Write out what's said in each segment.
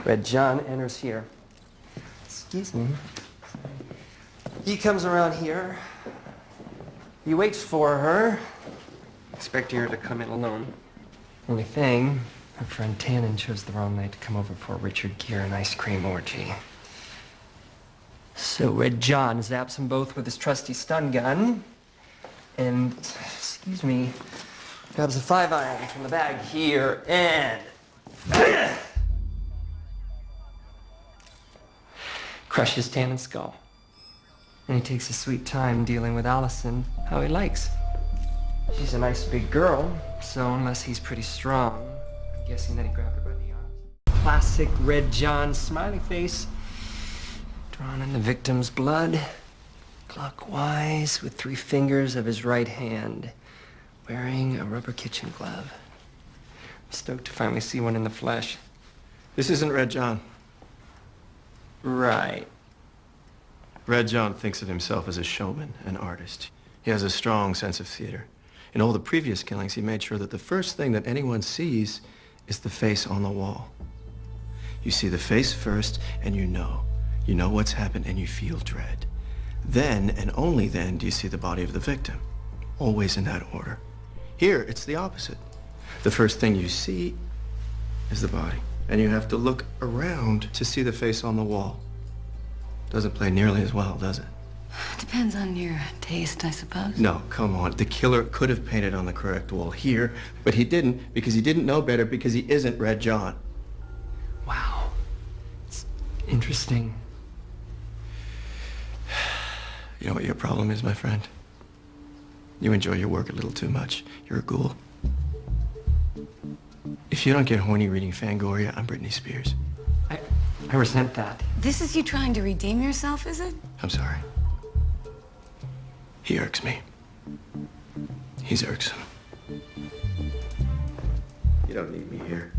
Red John enters here. Excuse me. He comes around here. He waits for her, expecting her to come in alone. Only thing, her friend Tannen chose the wrong night to come over for a Richard Gere and ice cream orgy. So Red John zaps them both with his trusty stun gun and, excuse me, grabs a 5-iron from the bag here and crushes Tannen's skull. And he takes his sweet time dealing with Allison how he likes. She's a nice big girl, so unless he's pretty strong, I'm guessing that he grabbed her by the arms. Classic Red John smiley face, drawn in the victim's blood, clockwise with 3 fingers of his right hand, wearing a rubber kitchen glove. I'm stoked to finally see one in the flesh. This isn't Red John. Right. Red John thinks of himself as a showman, an artist. He has a strong sense of theater. In all the previous killings, he made sure that the first thing that anyone sees is the face on the wall. You see the face first, and you know what's happened, and you feel dread. Then, and only then, do you see the body of the victim. Always in that order. Here, it's the opposite. The first thing you see is the body, and you have to look around to see the face on the wall. Doesn't play nearly as well, does it? Depends on your taste, I suppose. No, come on. The killer could have painted on the correct wall here, but he didn't because he didn't know better because he isn't Red John. Wow. It's interesting. You know what your problem is, my friend? You enjoy your work a little too much. You're a ghoul. If you don't get horny reading Fangoria, I'm Britney Spears. I resent that. This is you trying to redeem yourself, is it? I'm sorry. He irks me. He's irksome. You don't need me here.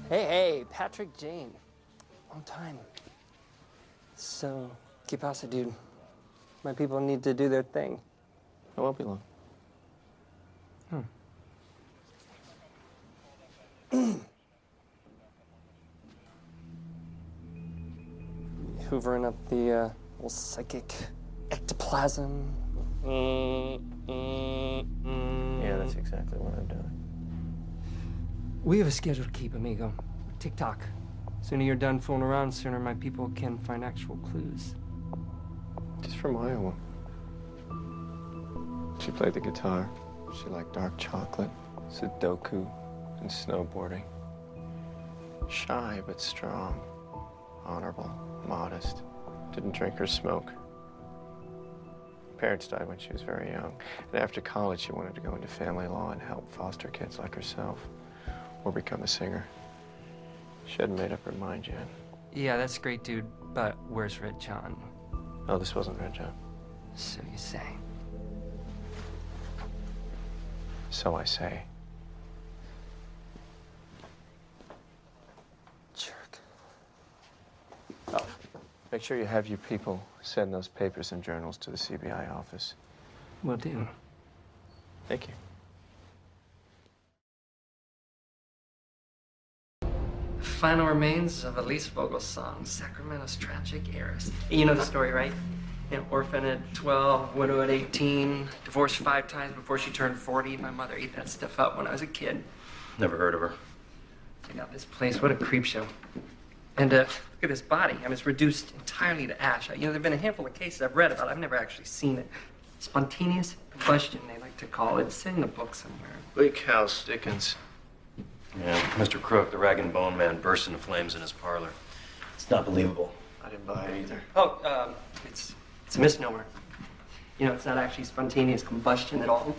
Hey, Patrick Jane. Long time. So, ¿qué pasa, dude? My people need to do their thing. I won't be long. Hoovering up the little psychic ectoplasm. Yeah, that's exactly what I'm doing. We have a schedule to keep, amigo. TikTok. Sooner you're done fooling around, sooner my people can find actual clues. She's from Iowa. She played the guitar. She liked dark chocolate, Sudoku, and snowboarding. Shy but strong, honorable, modest. Didn't drink or smoke. Parents died when she was very young. And after college, she wanted to go into family law and help foster kids like herself, or become a singer. She hadn't made up her mind yet. Yeah, that's great, dude. But where's Red John? Oh, this wasn't Red John. So you say. So I say. Jerk. Oh, make sure you have your people send those papers and journals to the CBI office. Will do. Thank you. Final remains of Elise Vogel's song, Sacramento's Tragic Heiress. You know the story, right? You know, orphan at 12, widow at 18, divorced 5 times before she turned 40. My mother ate that stuff up when I was a kid. Never heard of her. Check out this place. What a creep show. And look at this body. I mean, it's reduced entirely to ash. You know, there have been a handful of cases I've read about. I've never actually seen it. Spontaneous combustion, they like to call it. It's in the book somewhere. Bleak House, Dickens. Yeah, Mr. Crook, the rag and bone man, burst into flames in his parlor. It's not believable. I didn't buy it either. Oh, it's a misnomer. You know, it's not actually spontaneous combustion at all.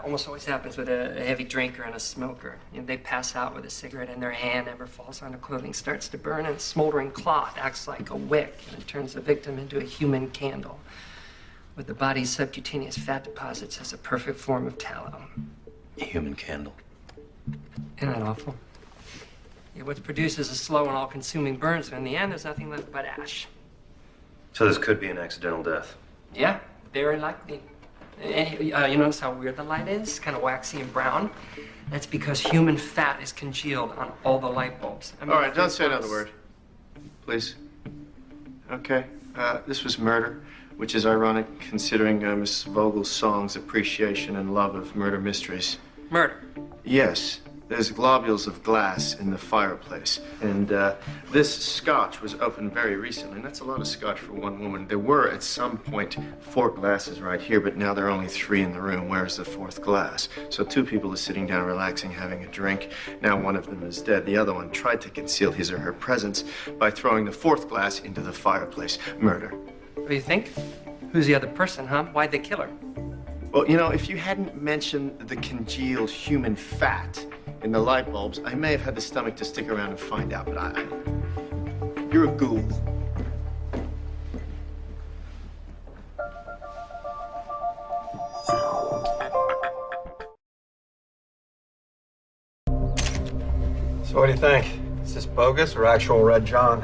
Almost always happens with a heavy drinker and a smoker. You know, they pass out with a cigarette in their hand, never falls on the clothing, starts to burn, and a smoldering cloth acts like a wick, and it turns the victim into a human candle. With the body's subcutaneous fat deposits as a perfect form of tallow. A human candle. Isn't that awful? Yeah, what's produced is a slow and all-consuming burn, so in the end, there's nothing left but ash. So this could be an accidental death. Yeah, very likely. You notice how weird the light is? Kind of waxy and brown? That's because human fat is congealed on all the light bulbs. I mean, All right, don't say another word. Please. Okay. This was murder, which is ironic considering Miss Vogel's song's appreciation and love of murder mysteries. Murder. Yes. There's globules of glass in the fireplace. And this scotch was opened very recently. And that's a lot of scotch for one woman. There were, at some point, 4 glasses right here, but now there are only 3 in the room. Where's the 4th glass? So 2 people are sitting down, relaxing, having a drink. Now one of them is dead. The other one tried to conceal his or her presence by throwing the 4th glass into the fireplace. Murder. What do you think? Who's the other person, huh? Why'd they kill her? Well, you know, if you hadn't mentioned the congealed human fat in the light bulbs, I may have had the stomach to stick around and find out, but you're a ghoul. So what do you think? Is this bogus or actual Red John?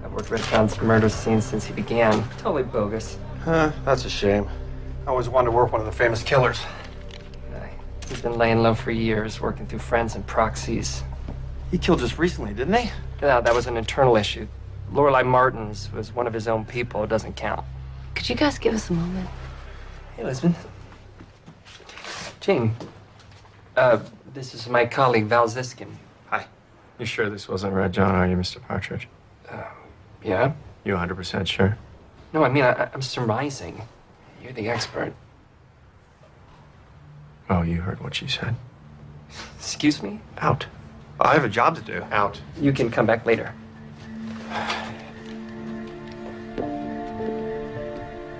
I've worked Red John's murder scene since he began. Totally bogus. That's a shame. I always wanted to work one of the famous killers. He's been laying low for years, working through friends and proxies. He killed just recently, didn't he? Yeah, that was an internal issue. Lorelei Martins was one of his own people. It doesn't count. Could you guys give us a moment? Hey, Elizabeth. Gene, this is my colleague, Val Ziskin. Hi. You sure this wasn't Red John, are you, Mr. Partridge? Yeah? You 100% sure? No, I mean, I'm surmising. You're the expert. Oh, you heard what she said. Excuse me? Out. I have a job to do. Out. You can come back later.